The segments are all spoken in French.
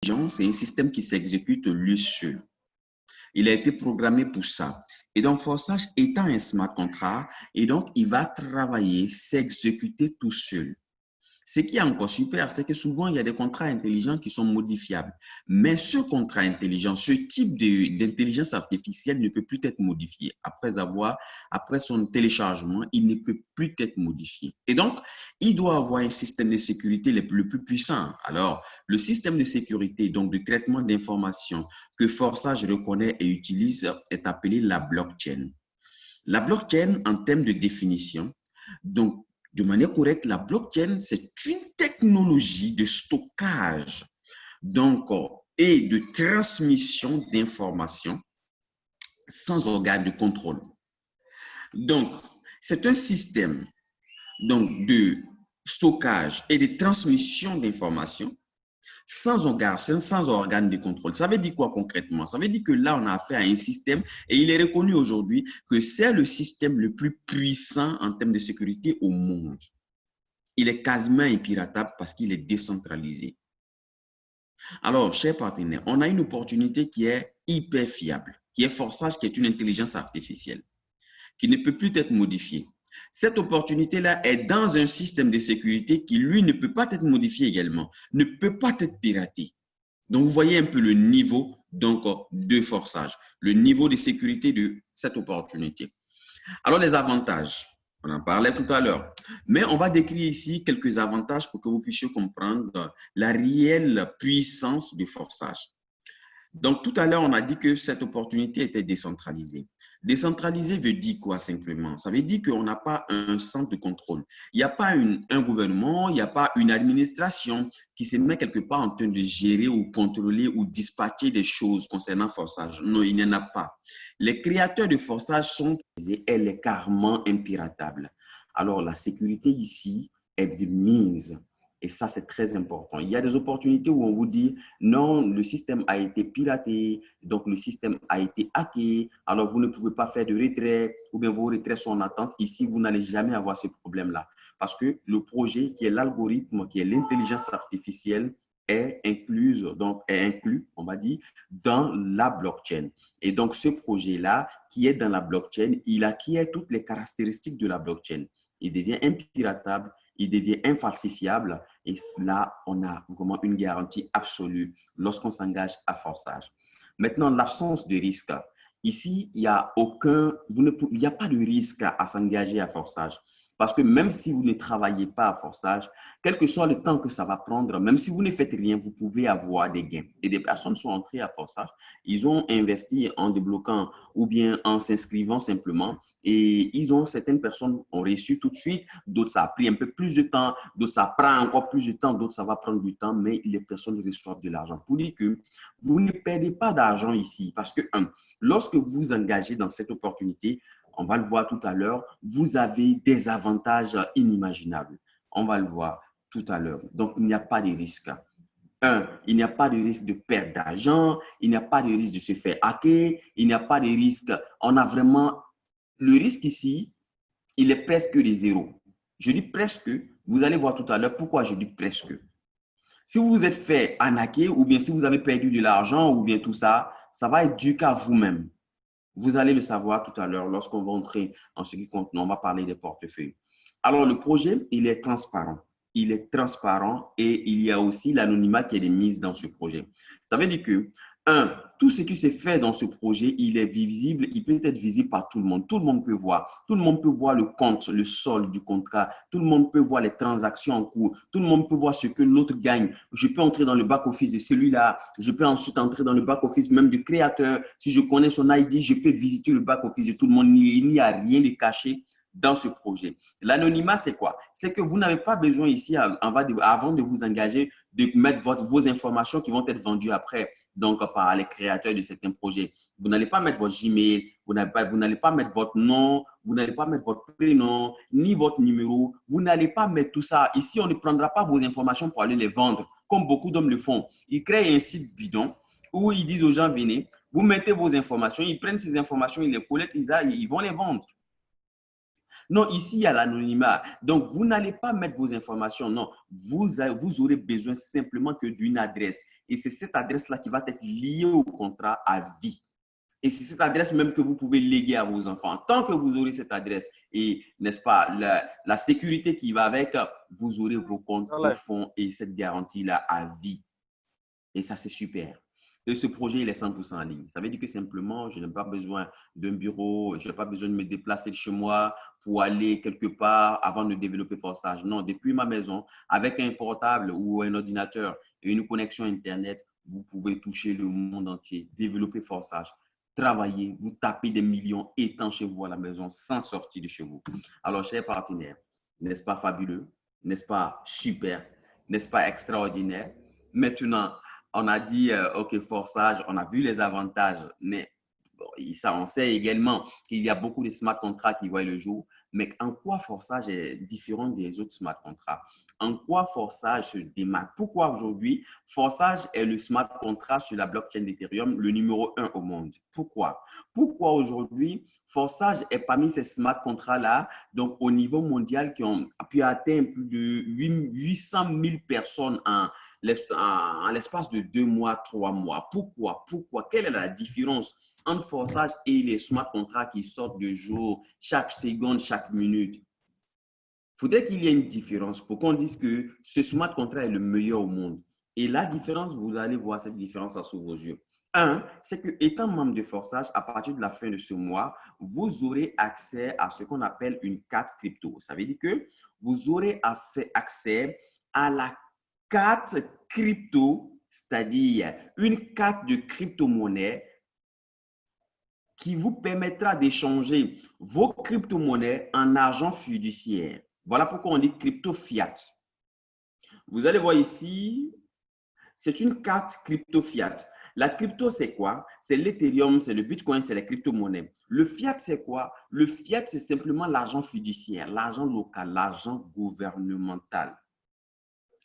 C'est un système qui s'exécute lui seul. Il a été programmé pour ça. Et donc, Forsage étant un smart contract, et donc il va travailler, s'exécuter tout seul. Ce qui est encore super, c'est que souvent, il y a des contrats intelligents qui sont modifiables. Mais ce contrat intelligent, ce type d'intelligence artificielle ne peut plus être modifié. Après son téléchargement, il ne peut plus être modifié. Et donc, il doit avoir un système de sécurité le plus puissant. Alors, le système de sécurité, donc de traitement d'informations que Forsage reconnaît et utilise est appelé la blockchain. La blockchain, en termes de définition, donc, de manière correcte, la blockchain, c'est une technologie de stockage et de transmission d'informations sans organe de contrôle. Donc, c'est un système de stockage et de transmission d'informations sans organe de contrôle. Ça veut dire quoi concrètement? Ça veut dire que là, on a affaire à un système et il est reconnu aujourd'hui que c'est le système le plus puissant en termes de sécurité au monde. Il est quasiment impiratable parce qu'il est décentralisé. Alors, chers partenaires, on a une opportunité qui est hyper fiable, qui est Forsage, qui est une intelligence artificielle, qui ne peut plus être modifiée. Cette opportunité-là est dans un système de sécurité qui, lui, ne peut pas être modifié également, ne peut pas être piraté. Donc, vous voyez un peu le niveau de Forsage, le niveau de sécurité de cette opportunité. Alors, les avantages, on en parlait tout à l'heure, mais on va décrire ici quelques avantages pour que vous puissiez comprendre la réelle puissance de Forsage. Donc, tout à l'heure, on a dit que cette opportunité était décentralisée. Décentralisé veut dire quoi simplement? Ça veut dire qu'on n'a pas un centre de contrôle. Il n'y a pas un gouvernement, il n'y a pas une administration qui se met quelque part en train de gérer ou contrôler ou dispatcher des choses concernant Forsage. Non, il n'y en a pas. Les créateurs de Forsage sont, elle est carrément impiratable. Alors, la sécurité ici est de mise. Et ça, c'est très important. Il y a des opportunités où on vous dit, non, le système a été piraté, donc le système a été hacké, alors vous ne pouvez pas faire de retrait, ou bien vos retraits sont en attente. Ici, vous n'allez jamais avoir ce problème-là. Parce que le projet qui est l'algorithme, qui est l'intelligence artificielle, est inclus, on va dire, dans la blockchain. Et donc, ce projet-là, qui est dans la blockchain, il acquiert toutes les caractéristiques de la blockchain. Il devient impiratable, il devient infalsifiable et là, on a vraiment une garantie absolue lorsqu'on s'engage à Forsage. Maintenant, l'absence de risque. Ici, il n'y a pas de risque à s'engager à Forsage. Parce que même si vous ne travaillez pas à Forsage, quel que soit le temps que ça va prendre, même si vous ne faites rien, vous pouvez avoir des gains. Et des personnes sont entrées à Forsage, ils ont investi en débloquant ou bien en s'inscrivant simplement. Et certaines personnes ont reçu tout de suite, d'autres ça a pris un peu plus de temps, d'autres ça prend encore plus de temps, d'autres ça va prendre du temps, mais les personnes reçoivent de l'argent. Pour dire que vous ne perdez pas d'argent ici parce que, lorsque vous vous engagez dans cette opportunité, on va le voir tout à l'heure, vous avez des avantages inimaginables. On va le voir tout à l'heure. Donc, il n'y a pas de risque. Il n'y a pas de risque de perte d'argent, il n'y a pas de risque de se faire hacker, il n'y a pas de risque. On a vraiment le risque ici, il est presque de zéro. Je dis presque, vous allez voir tout à l'heure pourquoi je dis presque. Si vous vous êtes fait arnaquer ou bien si vous avez perdu de l'argent ou bien tout ça, ça va être dû qu'à vous-même. Vous allez le savoir tout à l'heure lorsqu'on va entrer en ce qui compte. On va parler des portefeuilles. Alors, le projet, il est transparent. Il est transparent et il y a aussi l'anonymat qui est mis dans ce projet. Ça veut dire que, tout ce qui se fait dans ce projet, il est visible, il peut être visible par tout le monde. Tout le monde peut voir. Tout le monde peut voir le compte, le solde du contrat. Tout le monde peut voir les transactions en cours. Tout le monde peut voir ce que l'autre gagne. Je peux entrer dans le back-office de celui-là. Je peux ensuite entrer dans le back-office même du créateur. Si je connais son ID, je peux visiter le back-office de tout le monde. Il n'y a rien de caché dans ce projet. L'anonymat, c'est quoi? C'est que vous n'avez pas besoin ici, avant de vous engager, de mettre vos informations qui vont être vendues après, donc par les créateurs de certains projets. Vous n'allez pas mettre votre Gmail, vous n'allez pas mettre votre nom, vous n'allez pas mettre votre prénom, ni votre numéro. Vous n'allez pas mettre tout ça. Ici, on ne prendra pas vos informations pour aller les vendre, comme beaucoup d'hommes le font. Ils créent un site bidon où ils disent aux gens, venez, vous mettez vos informations, ils prennent ces informations, ils les collectent, ils vont les vendre. Non, ici, il y a l'anonymat. Donc, vous n'allez pas mettre vos informations. Non, vous aurez besoin simplement que d'une adresse. Et c'est cette adresse-là qui va être liée au contrat à vie. Et c'est cette adresse même que vous pouvez léguer à vos enfants. Tant que vous aurez cette adresse et, n'est-ce pas, la sécurité qui va avec, vous aurez vos comptes, vos fonds et cette garantie-là à vie. Et ça, c'est super. Et ce projet, il est 100% en ligne. Ça veut dire que simplement, je n'ai pas besoin d'un bureau, je n'ai pas besoin de me déplacer de chez moi pour aller quelque part avant de développer Forsage. Non, depuis ma maison, avec un portable ou un ordinateur et une connexion Internet, vous pouvez toucher le monde entier, développer Forsage, travailler, vous tapez des millions étant chez vous à la maison sans sortir de chez vous. Alors, chers partenaires, n'est-ce pas fabuleux? N'est-ce pas super? N'est-ce pas extraordinaire? Maintenant, on a dit, OK, Forsage, on a vu les avantages, mais bon, ça, on sait également qu'il y a beaucoup de smart contracts qui voient le jour. Mais en quoi Forsage est différent des autres smart contracts? En quoi Forsage se démarque? Pourquoi aujourd'hui, Forsage est le smart contract sur la blockchain d'Ethereum, le numéro 1 au monde? Pourquoi? Pourquoi aujourd'hui, Forsage est parmi ces smart contracts-là, donc au niveau mondial, qui ont pu atteindre plus de 800 000 personnes en l'espace de 2 mois, 3 mois. Pourquoi? Quelle est la différence entre Forsage et les smart contracts qui sortent de jour, chaque seconde, chaque minute? Il faudrait qu'il y ait une différence pour qu'on dise que ce smart contract est le meilleur au monde. Et la différence, vous allez voir cette différence sous vos yeux. Un, c'est que étant membre de Forsage, à partir de la fin de ce mois, vous aurez accès à ce qu'on appelle une carte crypto. Ça veut dire que vous aurez accès à la carte crypto, c'est-à-dire une carte de crypto-monnaie qui vous permettra d'échanger vos crypto-monnaies en argent fiduciaire. Voilà pourquoi on dit crypto-fiat. Vous allez voir ici, c'est une carte crypto-fiat. La crypto, c'est quoi? C'est l'Ethereum, c'est le Bitcoin, c'est les crypto-monnaies. Le fiat, c'est quoi? Le fiat, c'est simplement l'argent fiduciaire, l'argent local, l'argent gouvernemental.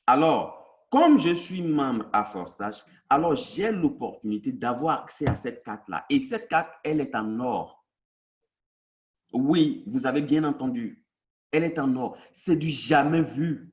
Alors, comme je suis membre à Forsage, alors j'ai l'opportunité d'avoir accès à cette carte-là. Et cette carte, elle est en or. Oui, vous avez bien entendu. Elle est en or. C'est du jamais vu.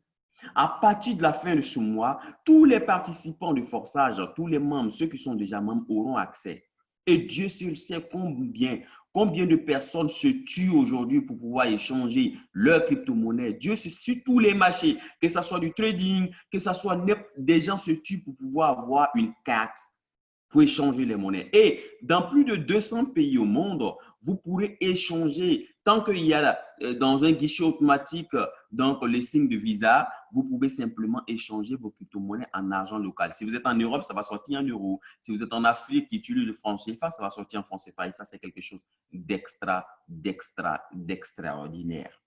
À partir de la fin de ce mois, tous les participants du Forsage, tous les membres, ceux qui sont déjà membres, auront accès. Et Dieu seul sait combien de personnes se tuent aujourd'hui pour pouvoir échanger leurs crypto-monnaies. Dieu sait sur tous les marchés, que ce soit du trading, que ce soit des gens se tuent pour pouvoir avoir une carte pour échanger les monnaies. Et dans plus de 200 pays au monde, vous pourrez échanger tant qu'il y a dans un guichet automatique donc les signes de Visa, vous pouvez simplement échanger vos crypto-monnaies en argent local. Si vous êtes en Europe, ça va sortir en euros. Si vous êtes en Afrique qui utilise le franc CFA, ça va sortir en franc CFA. Et ça, c'est quelque chose d'extraordinaire.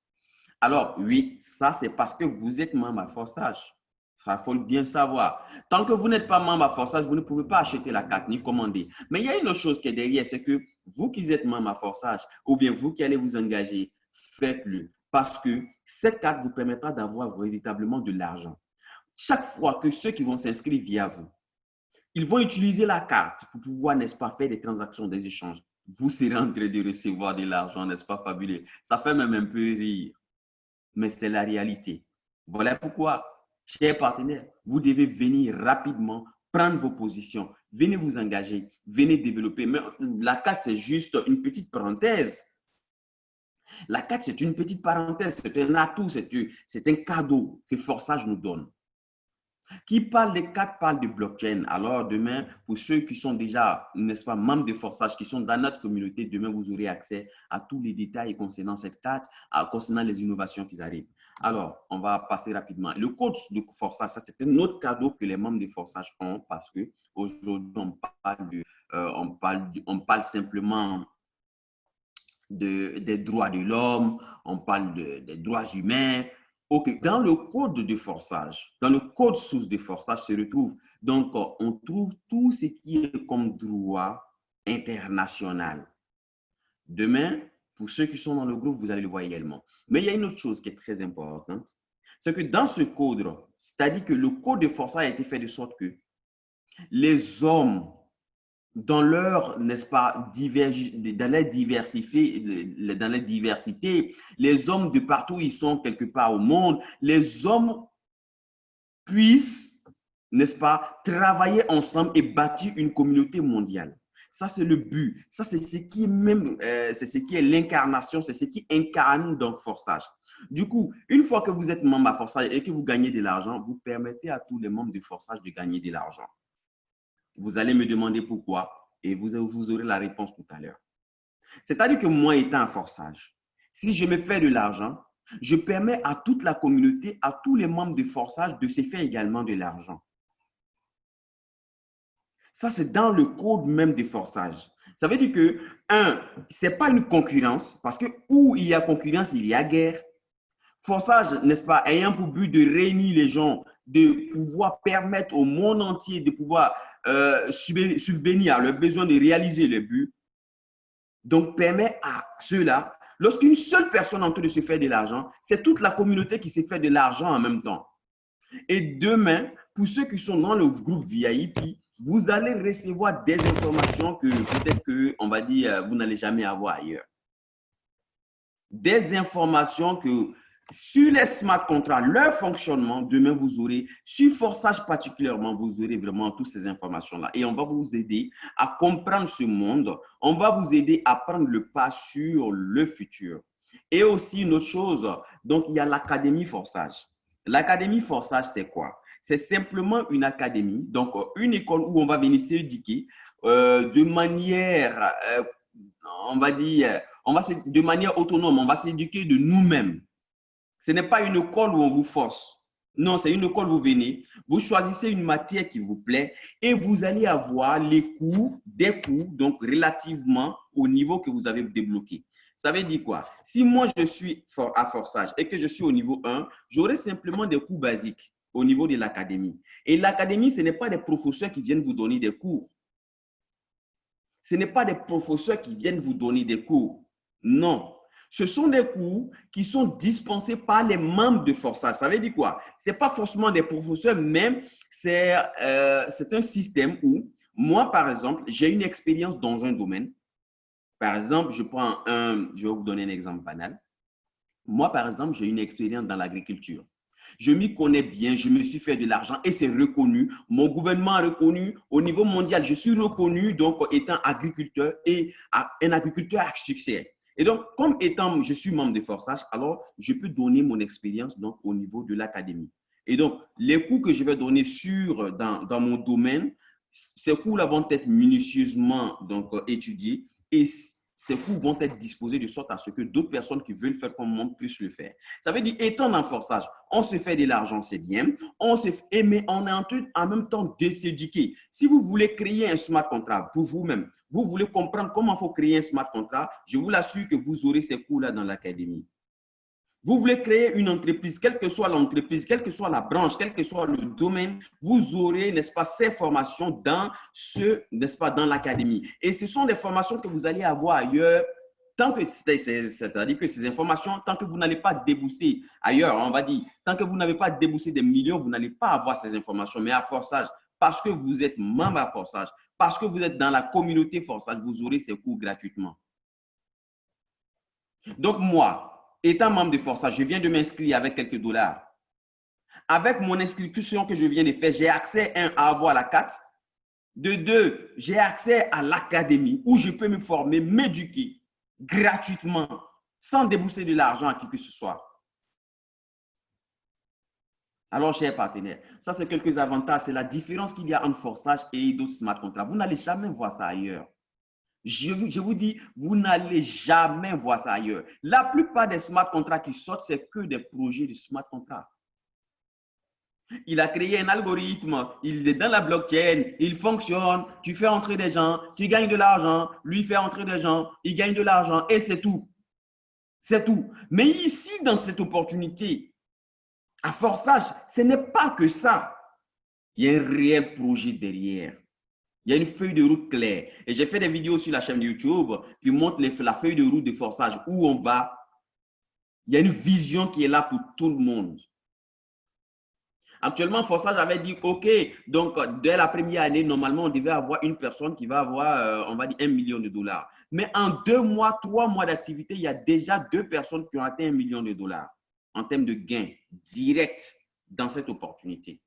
Alors, oui, ça, c'est parce que vous êtes membre à Forsage. Il faut bien savoir. Tant que vous n'êtes pas membre à Forsage, vous ne pouvez pas acheter la carte ni commander. Mais il y a une autre chose qui est derrière, c'est que vous qui êtes membre à Forsage, ou bien vous qui allez vous engager, faites-le. Parce que cette carte vous permettra d'avoir véritablement de l'argent. Chaque fois que ceux qui vont s'inscrire via vous, ils vont utiliser la carte pour pouvoir, n'est-ce pas, faire des transactions, des échanges. Vous serez en train de recevoir de l'argent, n'est-ce pas, fabuleux? Ça fait même un peu rire, mais c'est la réalité. Voilà pourquoi, chers partenaires, vous devez venir rapidement prendre vos positions, venez vous engager, venez développer. Mais la carte, c'est juste une petite parenthèse. La carte, c'est une petite parenthèse, c'est un atout, c'est un cadeau que Forsage nous donne. Qui parle des cartes parle de blockchain. Alors demain, pour ceux qui sont déjà, n'est-ce pas, membres de Forsage, qui sont dans notre communauté, demain, vous aurez accès à tous les détails concernant cette carte, concernant les innovations qui arrivent. Alors, on va passer rapidement. Le code de Forsage, ça, c'est un autre cadeau que les membres de Forsage ont parce qu'aujourd'hui, on parle simplement des droits de l'homme, on parle des droits humains. Okay. Dans le code de Forsage, dans le code source de Forsage se retrouve, donc on trouve tout ce qui est comme droit international. Demain, pour ceux qui sont dans le groupe, vous allez le voir également. Mais il y a une autre chose qui est très importante, c'est que dans ce code, c'est-à-dire que le code de Forsage a été fait de sorte que les hommes dans leur, n'est-ce pas, dans la diversité, les hommes de partout où ils sont quelque part au monde, les hommes puissent, n'est-ce pas, travailler ensemble et bâtir une communauté mondiale. Ça, c'est le but. Ça, c'est ce qui est même, c'est ce qui est l'incarnation, c'est ce qui incarne donc Forsage. Du coup, une fois que vous êtes membre à Forsage et que vous gagnez de l'argent, vous permettez à tous les membres de Forsage de gagner de l'argent. Vous allez me demander pourquoi et vous aurez la réponse tout à l'heure. C'est-à-dire que moi, étant un Forsage, si je me fais de l'argent, je permets à toute la communauté, à tous les membres de Forsage de se faire également de l'argent. Ça, c'est dans le code même des Forsage. Ça veut dire que, ce n'est pas une concurrence, parce que où il y a concurrence, il y a guerre. Forsage, n'est-ce pas, ayant pour but de réunir les gens, de pouvoir permettre au monde entier de pouvoir subvenir à leurs besoins de réaliser le but, donc permet à ceux-là, lorsqu'une seule personne est en train de se faire de l'argent, c'est toute la communauté qui se fait de l'argent en même temps. Et demain, pour ceux qui sont dans le groupe VIP, vous allez recevoir des informations que peut-être que, on va dire, vous n'allez jamais avoir ailleurs. Des informations que sur les smart contracts, leur fonctionnement, demain vous aurez, sur Forsage particulièrement, vous aurez vraiment toutes ces informations-là. Et on va vous aider à comprendre ce monde. On va vous aider à prendre le pas sur le futur. Et aussi une autre chose, donc il y a l'Académie Forsage. L'Académie Forsage, c'est quoi? C'est simplement une académie, donc une école où on va venir s'éduquer de manière, on va dire, de manière autonome, on va s'éduquer de nous-mêmes. Ce n'est pas une école où on vous force. Non, c'est une école où vous venez, vous choisissez une matière qui vous plaît et vous allez avoir les cours, des cours, donc relativement au niveau que vous avez débloqué. Ça veut dire quoi? Si moi, je suis à Forsage et que je suis au niveau 1, j'aurai simplement des cours basiques au niveau de l'académie. Et l'académie, ce n'est pas des professeurs qui viennent vous donner des cours. Ce n'est pas des professeurs qui viennent vous donner des cours. Non. Ce sont des cours qui sont dispensés par les membres de Forsage. Ça veut dire quoi? Ce n'est pas forcément des professeurs, mais c'est un système où, moi, par exemple, j'ai une expérience dans un domaine. Par exemple, je vais vous donner un exemple banal. Moi, par exemple, j'ai une expérience dans l'agriculture. Je m'y connais bien, je me suis fait de l'argent et c'est reconnu. Mon gouvernement a reconnu. Au niveau mondial, je suis reconnu donc étant agriculteur et un agriculteur à succès. Et donc, comme étant, je suis membre de Forsage, alors je peux donner mon expérience donc au niveau de l'académie. Et donc, les cours que je vais donner dans mon domaine, ces cours-là vont être minutieusement donc, étudiés et ces cours vont être disposés de sorte à ce que d'autres personnes qui veulent faire comme moi puissent le faire. Ça veut dire, étant dans Forsage, on se fait de l'argent, c'est bien, mais on est en même temps de s'éduquer. Si vous voulez créer un smart contract pour vous-même, vous voulez comprendre comment il faut créer un smart contract, je vous l'assure que vous aurez ces cours-là dans l'académie. Vous voulez créer une entreprise, quelle que soit l'entreprise, quelle que soit la branche, quel que soit le domaine, vous aurez, n'est-ce pas, ces formations n'est-ce pas, dans l'académie. Et ce sont des formations que vous allez avoir ailleurs, c'est-à-dire que ces informations, tant que vous n'allez pas débousser ailleurs, on va dire, tant que vous n'avez pas déboussé des millions, vous n'allez pas avoir ces informations. Mais à Forsage, parce que vous êtes membre à Forsage, parce que vous êtes dans la communauté Forsage, vous aurez ces cours gratuitement. Donc moi, étant membre de Forsage, je viens de m'inscrire avec quelques dollars. Avec mon inscription que je viens de faire, j'ai accès, à avoir la carte. De deux, j'ai accès à l'académie où je peux me former, m'éduquer gratuitement, sans débourser de l'argent à qui que ce soit. Alors, chers partenaires, ça c'est quelques avantages. C'est la différence qu'il y a entre Forsage et d'autres smart contracts. Vous n'allez jamais voir ça ailleurs. Je vous dis, vous n'allez jamais voir ça ailleurs. La plupart des smart contracts qui sortent, c'est que des projets de smart contracts. Il a créé un algorithme, il est dans la blockchain, il fonctionne, tu fais entrer des gens, tu gagnes de l'argent, lui fait entrer des gens, il gagne de l'argent et c'est tout. C'est tout. Mais ici, dans cette opportunité, à Forsage, ce n'est pas que ça. Il y a un réel projet derrière. Il y a une feuille de route claire. Et j'ai fait des vidéos sur la chaîne YouTube qui montrent la feuille de route de Forsage, où on va. Il y a une vision qui est là pour tout le monde. Actuellement, Forçage avait dit, OK, donc dès la première année, normalement, on devait avoir une personne qui va avoir, on va dire, 1 million de dollars. Mais en 2 mois, 3 mois d'activité, il y a déjà 2 personnes qui ont atteint 1 million de dollars en termes de gains directs dans cette opportunité.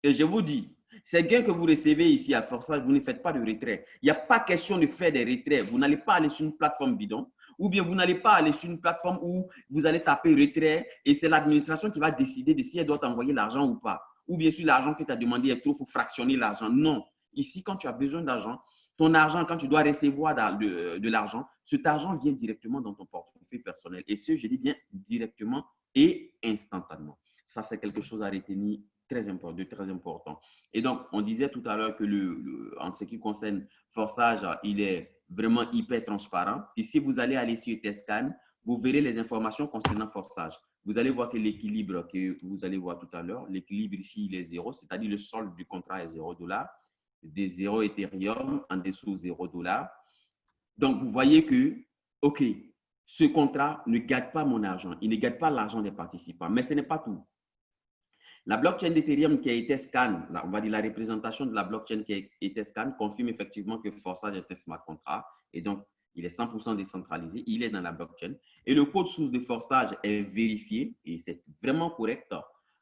Et je vous dis, ces gains que vous recevez ici à Forçage, vous ne faites pas de retrait. Il n'y a pas question de faire des retraits. Vous n'allez pas aller sur une plateforme bidon, ou bien vous n'allez pas aller sur une plateforme où vous allez taper retrait et c'est l'administration qui va décider de si elle doit t'envoyer l'argent ou pas. Ou bien si l'argent que tu as demandé est trop, il faut fractionner l'argent. Non. Ici, quand tu as besoin d'argent, ton argent, quand tu dois recevoir de l'argent, cet argent vient directement dans ton portefeuille personnel. Et ce, je dis bien directement et instantanément. Ça, c'est quelque chose à retenir très important. Et donc, on disait tout à l'heure que en ce qui concerne Forçage, il est vraiment hyper transparent. Et si vous allez aller sur Tescan, vous verrez les informations concernant Forçage. Vous allez voir que l'équilibre que vous allez voir tout à l'heure, l'équilibre ici, il est zéro, c'est-à-dire le solde du contrat est $0, des 0 Ethereum en dessous $0. Donc, vous voyez que, OK, ce contrat ne garde pas mon argent, il ne garde pas l'argent des participants, mais ce n'est pas tout. La blockchain d'Ethereum qui a été scan, on va dire la représentation de la blockchain qui a été scan, confirme effectivement que Forçage est un smart contract et donc il est 100% décentralisé, il est dans la blockchain et le code source de Forçage est vérifié et c'est vraiment correct.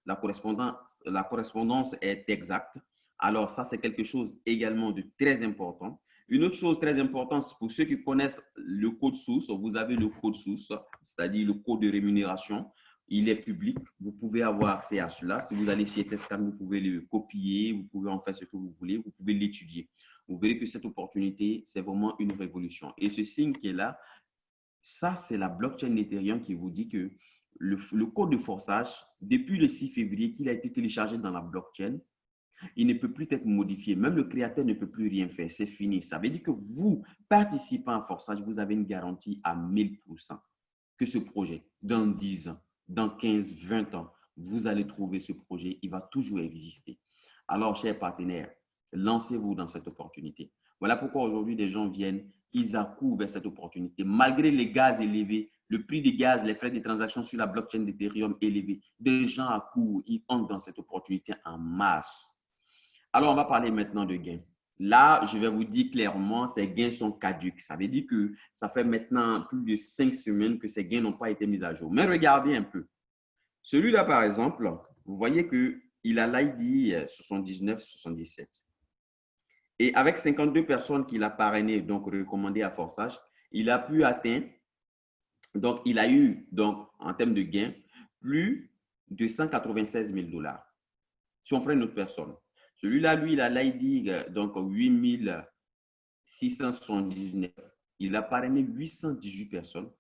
La correspondance est exacte. Alors ça, c'est quelque chose également de très important. Une autre chose très importante, pour ceux qui connaissent le code source, vous avez le code source, c'est-à-dire le code de rémunération. Il est public, vous pouvez avoir accès à cela. Si vous allez chez Tescan, vous pouvez le copier, vous pouvez en faire ce que vous voulez, vous pouvez l'étudier. Vous verrez que cette opportunité, c'est vraiment une révolution. Et ce signe qui est là, ça, c'est la blockchain Ethereum qui vous dit que le code de Forçage, depuis le 6 février qu'il a été téléchargé dans la blockchain, il ne peut plus être modifié. Même le créateur ne peut plus rien faire. C'est fini. Ça veut dire que vous, participant à Forçage, vous avez une garantie à 1000% que ce projet, dans 10 ans, dans 15, 20 ans, vous allez trouver ce projet, il va toujours exister. Alors, chers partenaires, lancez-vous dans cette opportunité. Voilà pourquoi aujourd'hui, des gens viennent, ils accourent vers cette opportunité. Malgré les gaz élevés, le prix des gaz, les frais de transaction sur la blockchain d'Ethereum élevés, des gens accourent, ils entrent dans cette opportunité en masse. Alors, on va parler maintenant de gains. Là, je vais vous dire clairement, ces gains sont caducs. Ça veut dire que ça fait maintenant plus de 5 semaines que ces gains n'ont pas été mis à jour. Mais regardez un peu. Celui-là, par exemple, vous voyez qu'il a l'ID 79-77. Et avec 52 personnes qu'il a parrainées, donc recommandées à Forçage, il a pu atteindre, donc il a eu, donc en termes de gains, plus de 196 000 $. Si on prend une autre personne, celui-là, lui, il a l'ID, donc 8679. Il a parrainé 818 personnes.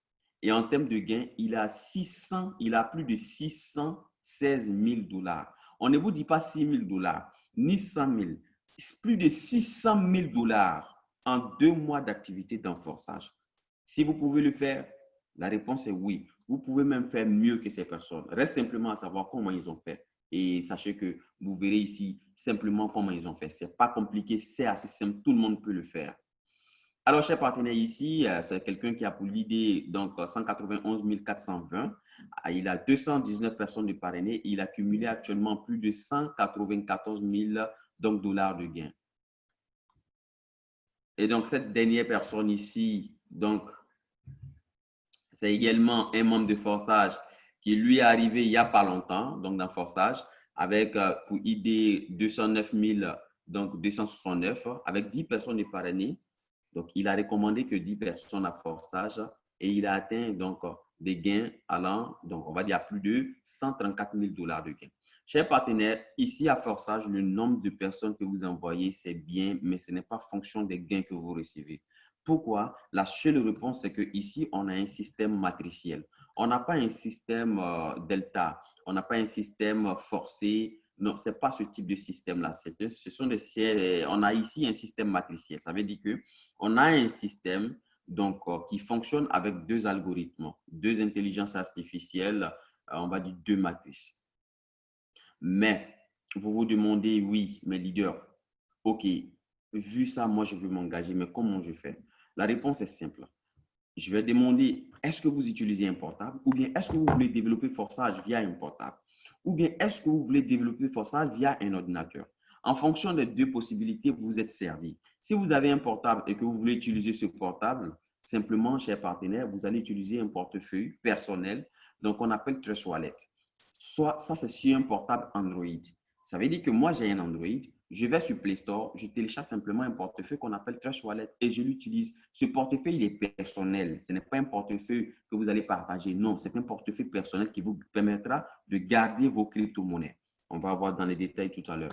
Et en termes de gains, il a plus de 616 000 $. On ne vous dit pas 6 000 $, ni 100 000. Plus de 600 000 $ en 2 mois d'activité dans Forçage. Si vous pouvez le faire, la réponse est oui. Vous pouvez même faire mieux que ces personnes. Reste simplement à savoir comment ils ont fait. Et sachez que vous verrez ici simplement comment ils ont fait. Ce n'est pas compliqué, c'est assez simple, tout le monde peut le faire. Alors, chers partenaires, ici, c'est quelqu'un qui a pour l'idée donc 191 420. Il a 219 personnes de parrainées. Il a cumulé actuellement plus de 194 000 dollars de gains. Et donc, cette dernière personne ici, donc, c'est également un membre de Forçage qui lui est arrivé il n'y a pas longtemps, donc dans Forçage, avec pour ID 209 000, donc 269, avec 10 personnes de parrainées. Donc, il a recommandé que 10 personnes à Forçage et il a atteint donc des gains allant, donc on va dire à plus de 134 000 $ de gains. Chers partenaires, ici à Forçage, le nombre de personnes que vous envoyez, c'est bien, mais ce n'est pas fonction des gains que vous recevez. Pourquoi? La seule réponse, c'est qu'ici, on a un système matriciel. On n'a pas un système delta, on n'a pas un système forcé. Non, ce n'est pas ce type de système-là. On a ici un système matriciel. Ça veut dire qu'on a un système donc, qui fonctionne avec 2 algorithmes, 2 intelligences artificielles, on va dire 2 matrices. Mais vous vous demandez, oui, mes leaders, OK, vu ça, moi, je veux m'engager, mais comment je fais? La réponse est simple. Je vais demander, est-ce que vous utilisez un portable ou bien est-ce que vous voulez développer Forçage via un portable? ou bien est-ce que vous voulez développer Forçage via un ordinateur? En fonction des deux possibilités, vous êtes servi. Si vous avez un portable et que vous voulez utiliser ce portable, simplement, chers partenaires, vous allez utiliser un portefeuille personnel, donc on appelle Trust Wallet. Soit ça, c'est sur un portable Android. Ça veut dire que moi, j'ai un Android, je vais sur Play Store, je télécharge simplement un portefeuille qu'on appelle Trust Wallet et je l'utilise. Ce portefeuille, il est personnel. Ce n'est pas un portefeuille que vous allez partager. Non, c'est un portefeuille personnel qui vous permettra de garder vos crypto-monnaies. On va voir dans les détails tout à l'heure.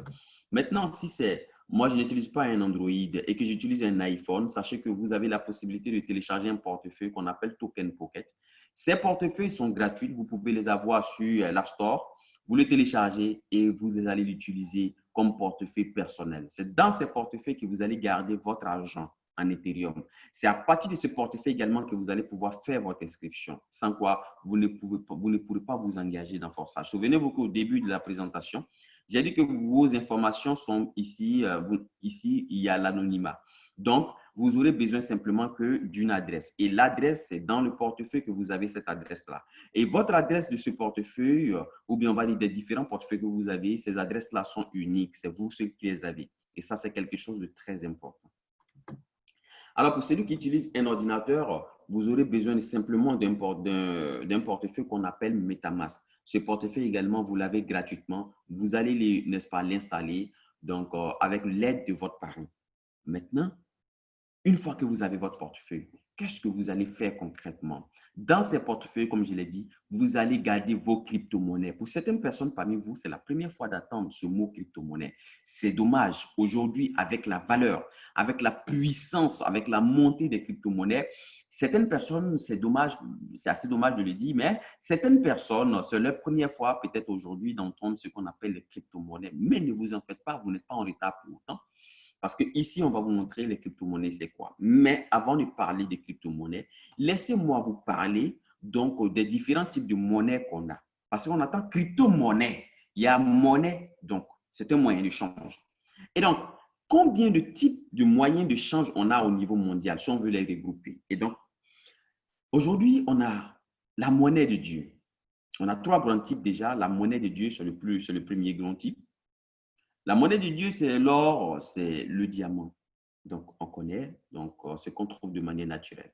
Maintenant, si c'est moi, je n'utilise pas un Android et que j'utilise un iPhone, sachez que vous avez la possibilité de télécharger un portefeuille qu'on appelle Token Pocket. Ces portefeuilles sont gratuits. Vous pouvez les avoir sur l'App Store. Vous les téléchargez et vous allez l'utiliser comme portefeuille personnel. C'est dans ces portefeuilles que vous allez garder votre argent en Ethereum. C'est à partir de ce portefeuille également que vous allez pouvoir faire votre inscription, sans quoi vous ne pourrez pas vous engager dans Forçage. Souvenez-vous qu'au début de la présentation, j'ai dit que vos informations sont ici. Ici, il y a l'anonymat. Donc, vous aurez besoin simplement que d'une adresse. Et l'adresse, c'est dans le portefeuille que vous avez cette adresse-là. Et votre adresse de ce portefeuille, ou bien on va dire des différents portefeuilles que vous avez, ces adresses-là sont uniques. C'est vous ceux qui les avez. Et ça, c'est quelque chose de très important. Alors, pour celui qui utilise un ordinateur, vous aurez besoin simplement d'un portefeuille qu'on appelle MetaMask. Ce portefeuille également, vous l'avez gratuitement. Vous allez, n'est-ce pas, l'installer donc avec l'aide de votre parrain. Maintenant, une fois que vous avez votre portefeuille, qu'est-ce que vous allez faire concrètement? Dans ces portefeuilles, comme je l'ai dit, vous allez garder vos crypto-monnaies. Pour certaines personnes parmi vous, c'est la première fois d'entendre ce mot crypto-monnaie. C'est dommage. Aujourd'hui, avec la valeur, avec la puissance, avec la montée des crypto-monnaies, certaines personnes, c'est dommage, c'est assez dommage de le dire, mais certaines personnes, c'est leur première fois peut-être aujourd'hui d'entendre ce qu'on appelle les crypto-monnaies. Mais ne vous en faites pas, vous n'êtes pas en retard pour autant. Parce qu'ici, on va vous montrer les crypto-monnaies, c'est quoi. Mais avant de parler des crypto-monnaies, laissez-moi vous parler donc des différents types de monnaies qu'on a. Parce qu'on entend crypto-monnaie. Il y a monnaie, donc c'est un moyen de change. Et donc, combien de types de moyens de change on a au niveau mondial si on veut les regrouper? Et donc, aujourd'hui, on a la monnaie de Dieu. On a trois grands types déjà. La monnaie de Dieu, c'est le premier grand type. La monnaie de Dieu, c'est l'or, c'est le diamant. Donc, on connaît ce qu'on trouve de manière naturelle.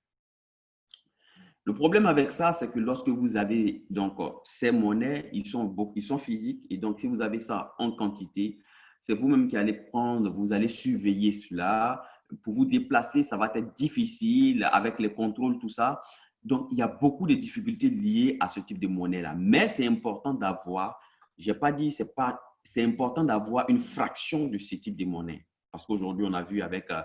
Le problème avec ça, c'est que lorsque vous avez donc ces monnaies, ils sont physiques. Et donc, si vous avez ça en quantité, c'est vous-même qui allez prendre, vous allez surveiller cela. Pour vous déplacer, ça va être difficile avec les contrôles, tout ça. Donc, il y a beaucoup de difficultés liées à ce type de monnaie-là. Mais c'est important d'avoir, je n'ai pas dit, c'est important d'avoir une fraction de ce type de monnaie. Parce qu'aujourd'hui, on a vu après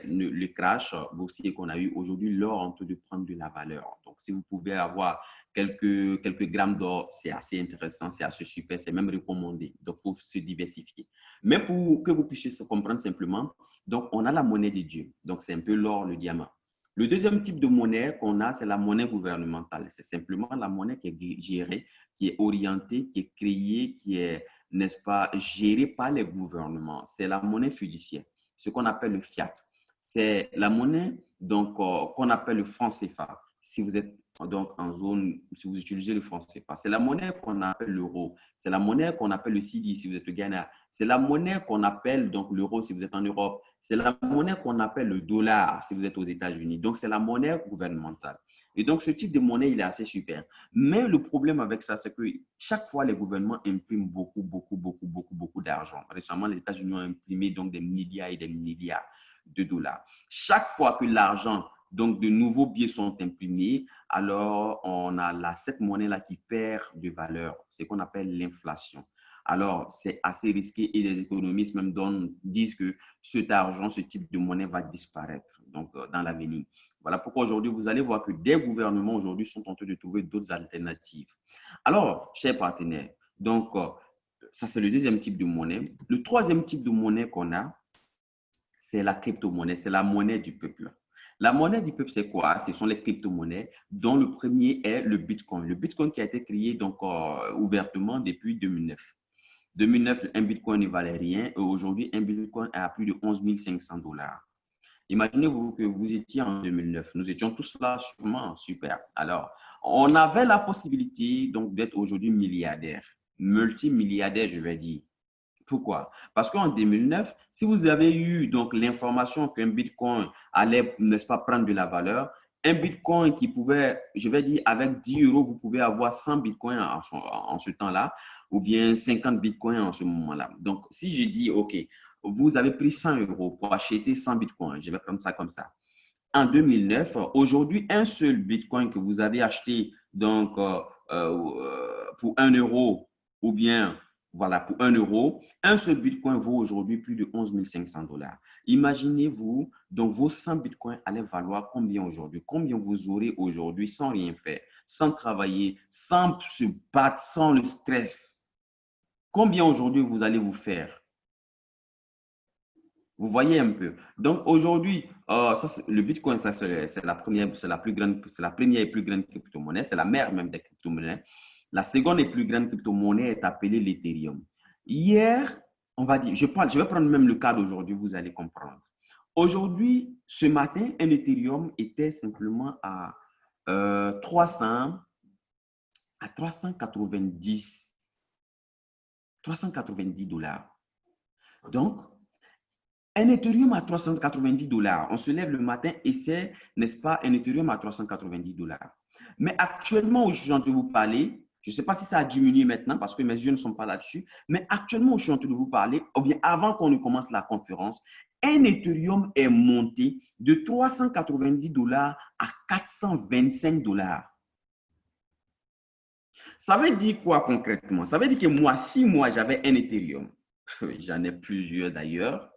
le crash boursier qu'on a eu aujourd'hui, l'or est en train de prendre de la valeur. Donc, si vous pouvez avoir quelques grammes d'or, c'est assez intéressant, c'est assez super, c'est même recommandé. Donc, il faut se diversifier. Mais pour que vous puissiez comprendre simplement, donc, on a la monnaie des dieux. Donc, c'est un peu l'or, le diamant. Le deuxième type de monnaie qu'on a, c'est la monnaie gouvernementale. C'est simplement la monnaie qui est gérée, qui est orientée, qui est créée, qui est, n'est-ce pas, gérée par les gouvernements. C'est la monnaie fiduciaire, ce qu'on appelle le fiat. C'est la monnaie donc qu'on appelle le franc CFA. Si vous êtes donc en zone, si vous utilisez le franc CFA, c'est la monnaie qu'on appelle l'euro. C'est la monnaie qu'on appelle le CEDI si vous êtes au Ghana. C'est la monnaie qu'on appelle donc l'euro si vous êtes en Europe. C'est la monnaie qu'on appelle le dollar si vous êtes aux États-Unis. Donc, c'est la monnaie gouvernementale. Et donc, ce type de monnaie, il est assez super. Mais le problème avec ça, c'est que chaque fois, les gouvernements impriment beaucoup d'argent. Récemment, les États-Unis ont imprimé donc des milliards et des milliards de dollars. Chaque fois que l'argent, donc de nouveaux billets sont imprimés, alors on a cette monnaie-là qui perd de valeur, ce qu'on appelle l'inflation. Alors, c'est assez risqué et les économistes même disent que cet argent, ce type de monnaie va disparaître donc, dans l'avenir. Voilà pourquoi aujourd'hui, vous allez voir que des gouvernements aujourd'hui sont en train de trouver d'autres alternatives. Alors, chers partenaires, donc ça c'est le deuxième type de monnaie. Le troisième type de monnaie qu'on a, c'est la crypto-monnaie, c'est la monnaie du peuple. La monnaie du peuple, c'est quoi? Ce sont les crypto-monnaies, dont le premier est le Bitcoin. Le Bitcoin qui a été créé donc, ouvertement depuis 2009. 2009, un Bitcoin ne valait rien et aujourd'hui, un Bitcoin est à plus de 11 500 $. Imaginez-vous que vous étiez en 2009. Nous étions tous là, sûrement, super. Alors, on avait la possibilité donc d'être aujourd'hui milliardaire, multimilliardaire, je vais dire. Pourquoi? Parce qu'en 2009, si vous avez eu donc l'information qu'un Bitcoin allait, n'est-ce pas, prendre de la valeur, un Bitcoin qui pouvait, je vais dire, avec 10 euros, vous pouvez avoir 100 Bitcoins en ce temps-là, ou bien 50 Bitcoins en ce moment-là. Donc, si je dis, OK, vous avez pris 100 euros pour acheter 100 Bitcoins, je vais prendre ça comme ça. En 2009, aujourd'hui, un seul Bitcoin que vous avez acheté donc, pour 1 euro ou bien voilà, pour 1 euro, un seul Bitcoin vaut aujourd'hui plus de 11 500 dollars. Imaginez-vous, donc vos 100 Bitcoins allaient valoir combien aujourd'hui? Combien vous aurez aujourd'hui sans rien faire, sans travailler, sans se battre, sans le stress? Combien aujourd'hui vous allez vous faire? Vous voyez un peu. Donc aujourd'hui, le Bitcoin, c'est la première, c'est la plus grande, c'est la première et plus grande crypto-monnaie, c'est la mère même des crypto-monnaies. La seconde et plus grande crypto-monnaie est appelée l'Ethereum. Hier, on va dire, je vais prendre même le cas d'aujourd'hui, vous allez comprendre. Aujourd'hui, ce matin, un Ethereum était simplement à 300, à 390 dollars. Donc, un Ethereum à 390 dollars. On se lève le matin et c'est, n'est-ce pas, un Ethereum à 390 dollars. Mais actuellement, où je suis en train de vous parler, je ne sais pas si ça a diminué maintenant parce que mes yeux ne sont pas là-dessus, mais actuellement, où je suis en train de vous parler, ou bien avant qu'on ne commence la conférence, un Ethereum est monté de 390 dollars à 425 dollars. Ça veut dire quoi concrètement? Ça veut dire que moi, si moi j'avais un Ethereum, j'en ai plusieurs d'ailleurs.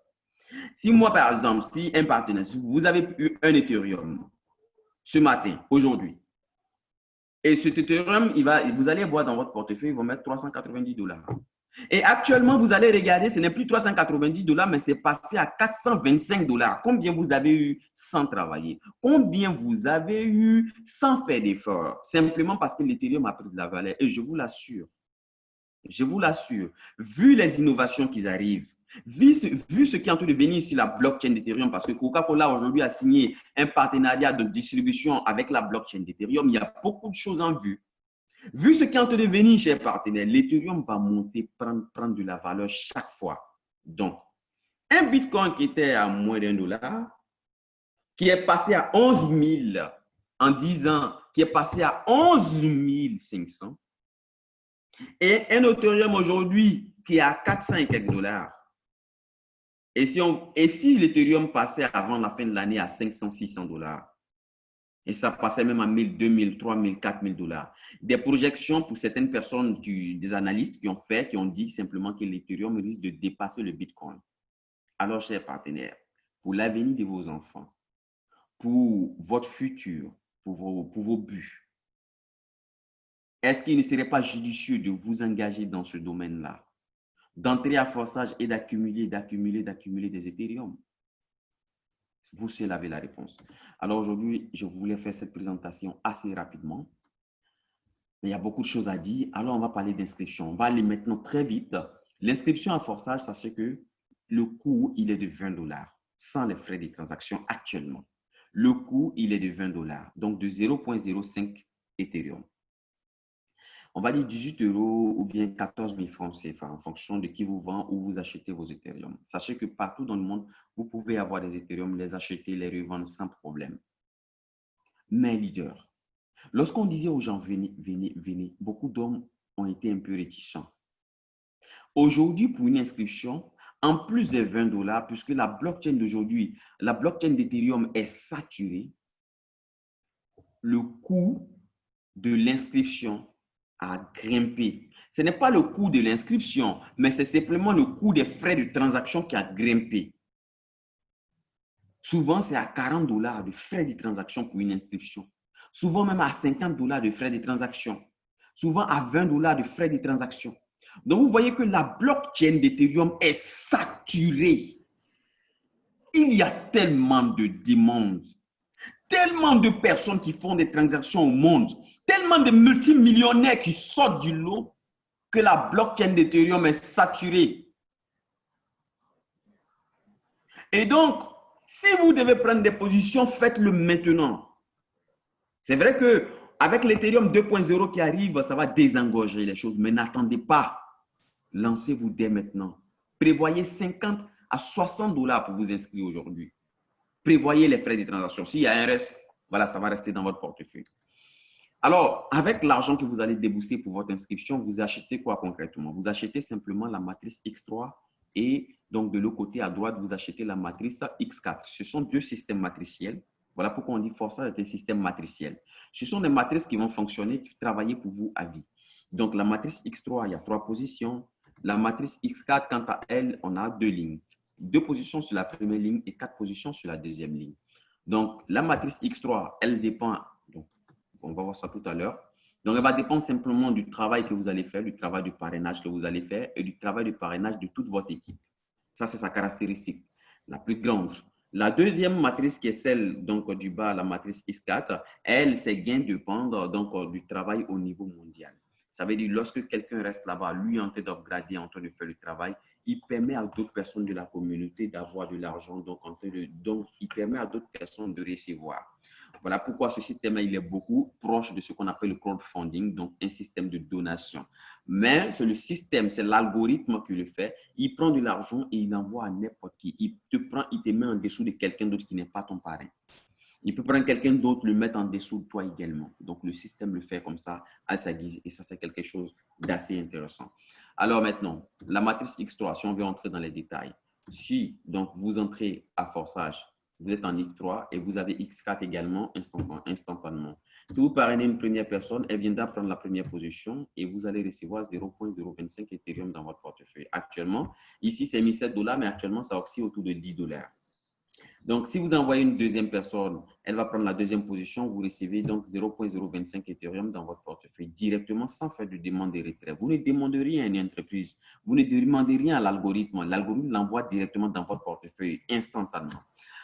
Si moi, par exemple, si un partenaire, si vous avez eu un Ethereum ce matin, aujourd'hui, et cet Ethereum, vous allez voir dans votre portefeuille, il va mettre 390 dollars. Et actuellement, vous allez regarder, ce n'est plus 390 dollars, mais c'est passé à 425 dollars. Combien vous avez eu sans travailler? Combien vous avez eu sans faire d'efforts? Simplement parce que l'Ethereum a pris de la valeur. Et je vous l'assure, vu les innovations qui arrivent, vu ce qui est en train de venir sur la blockchain d'Ethereum, parce que Coca-Cola aujourd'hui a signé un partenariat de distribution avec la blockchain d'Ethereum, il y a beaucoup de choses en vue. Vu ce qui est en train de venir, chers partenaires, l'Ethereum va monter, prendre de la valeur chaque fois. Donc, un Bitcoin qui était à moins d'1 dollar, qui est passé à 11 000 en 10 ans, qui est passé à 11 500, et un Ethereum aujourd'hui qui est à 400 et quelques dollars. Et si l'Ethereum passait avant la fin de l'année à 500, 600 dollars, et ça passait même à 1000, 2000, 3000, 4000 dollars. Des projections pour certaines personnes, des analystes qui ont dit simplement que l'Ethereum risque de dépasser le Bitcoin. Alors, chers partenaires, pour l'avenir de vos enfants, pour votre futur, pour vos buts, est-ce qu'il ne serait pas judicieux de vous engager dans ce domaine-là, d'entrer à forçage et d'accumuler des Ethereum? Vous seul avez la réponse. Alors aujourd'hui, je voulais faire cette présentation assez rapidement. Mais il y a beaucoup de choses à dire. Alors, on va parler d'inscription. On va aller maintenant très vite. L'inscription à forçage, sachez que le coût, il est de 20 dollars sans les frais de transaction actuellement. Le coût, il est de 20 dollars, donc de 0,05 Ethereum. On va dire 18 euros ou bien 14 000 francs CFA en fonction de qui vous vend ou vous achetez vos Ethereum. Sachez que partout dans le monde, vous pouvez avoir des Ethereum, les acheter, les revendre sans problème. Mais leader, lorsqu'on disait aux gens venez, venez, venez, beaucoup d'hommes ont été un peu réticents. Aujourd'hui, pour une inscription, en plus de 20 dollars, puisque la blockchain d'aujourd'hui, la blockchain d'Ethereum est saturée, le coût de l'inscription a grimpé. Ce n'est pas le coût de l'inscription, mais c'est simplement le coût des frais de transaction qui a grimpé. Souvent, c'est à 40 dollars de frais de transaction pour une inscription. Souvent même à 50 dollars de frais de transaction. Souvent à 20 dollars de frais de transaction. Donc, vous voyez que la blockchain d'Ethereum est saturée. Il y a tellement de demandes, tellement de personnes qui font des transactions au monde, tellement de multimillionnaires qui sortent du lot que la blockchain d'Ethereum est saturée. Et donc, Si vous devez prendre des positions, faites-le maintenant. C'est vrai qu'avec l'Ethereum 2.0 qui arrive, ça va désengorger les choses, mais n'attendez pas. Lancez-vous dès maintenant. Prévoyez 50 à 60 dollars pour vous inscrire aujourd'hui. Prévoyez les frais de transaction. S'il y a un reste, voilà, ça va rester dans votre portefeuille. Alors, avec l'argent que vous allez débourser pour votre inscription, vous achetez quoi concrètement? Vous achetez simplement la matrice X3 et donc de l'autre côté à droite, vous achetez la matrice X4. Ce sont deux systèmes matriciels. Voilà pourquoi on dit Forçage est un système matriciel. Ce sont des matrices qui vont fonctionner, qui vont travailler pour vous à vie. Donc, la matrice X3, il y a 3 positions. La matrice X4, quant à elle, on a 2 lignes. 2 positions sur la première ligne et 4 positions sur la deuxième ligne. Donc, la matrice X3, elle dépend, donc, on va voir ça tout à l'heure. Donc, elle va dépendre simplement du travail que vous allez faire, du travail de parrainage que vous allez faire et du travail de parrainage de toute votre équipe. Ça, c'est sa caractéristique la plus grande. La deuxième matrice qui est celle donc, du bas, la matrice X4, elle, ses gains dépendent donc, du travail au niveau mondial. Ça veut dire lorsque quelqu'un reste là-bas, lui en train d'upgrader, en train de faire le travail, il permet à d'autres personnes de la communauté d'avoir de l'argent, donc il permet à d'autres personnes de recevoir. Voilà pourquoi ce système-là, il est beaucoup proche de ce qu'on appelle le crowdfunding, donc un système de donation. Mais c'est le système, c'est l'algorithme qui le fait. Il prend de l'argent et il l'envoie à n'importe qui. Il te met en dessous de quelqu'un d'autre qui n'est pas ton parrain. Il peut prendre quelqu'un d'autre, le mettre en dessous de toi également. Donc, le système le fait comme ça, à sa guise. Et ça, c'est quelque chose d'assez intéressant. Alors maintenant, la matrice X3, si on veut entrer dans les détails. Si donc, vous entrez à Forçage, vous êtes en X3 et vous avez X4 également instantanément. Si vous parrainez une première personne, elle viendra prendre la première position et vous allez recevoir 0,025 Ethereum dans votre portefeuille. Actuellement, ici, c'est 17 $, mais actuellement, ça oscille autour de 10 $. Donc, si vous envoyez une deuxième personne, elle va prendre la deuxième position, vous recevez donc 0,025 Ethereum dans votre portefeuille directement sans faire de demande de retrait. Vous ne demandez rien à une entreprise, vous ne demandez rien à l'algorithme. L'algorithme l'envoie directement dans votre portefeuille instantanément.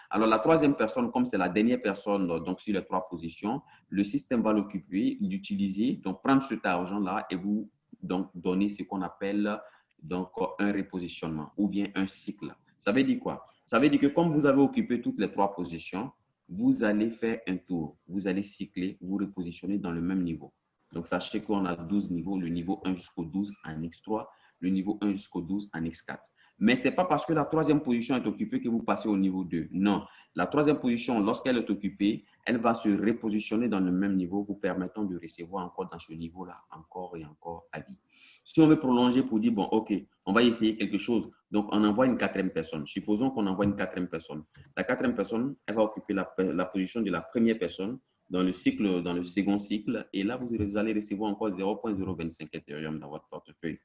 Alors, la troisième personne, comme c'est la dernière personne donc sur les 3 positions, le système va l'occuper, l'utiliser, donc prendre cet argent-là et vous donc donner ce qu'on appelle donc un repositionnement ou bien un cycle. Ça veut dire quoi? Ça veut dire que comme vous avez occupé toutes les 3 positions, vous allez faire un tour. Vous allez cycler, vous repositionner dans le même niveau. Donc, sachez qu'on a 12 niveaux, le niveau 1 jusqu'au 12 en X3, le niveau 1 jusqu'au 12 en X4. Mais ce n'est pas parce que la 3e position est occupée que vous passez au niveau 2. Non, la 3e position, lorsqu'elle est occupée, elle va se repositionner dans le même niveau, vous permettant de recevoir encore dans ce niveau-là, encore et encore à vie. Si on veut prolonger pour dire, bon, OK, on va essayer quelque chose, donc on envoie une 4e personne. Supposons qu'on envoie une 4e personne. La 4e personne, elle va occuper la position de la première personne dans le cycle, dans le second cycle, et là, vous allez recevoir encore 0,025 Ethereum dans votre portefeuille.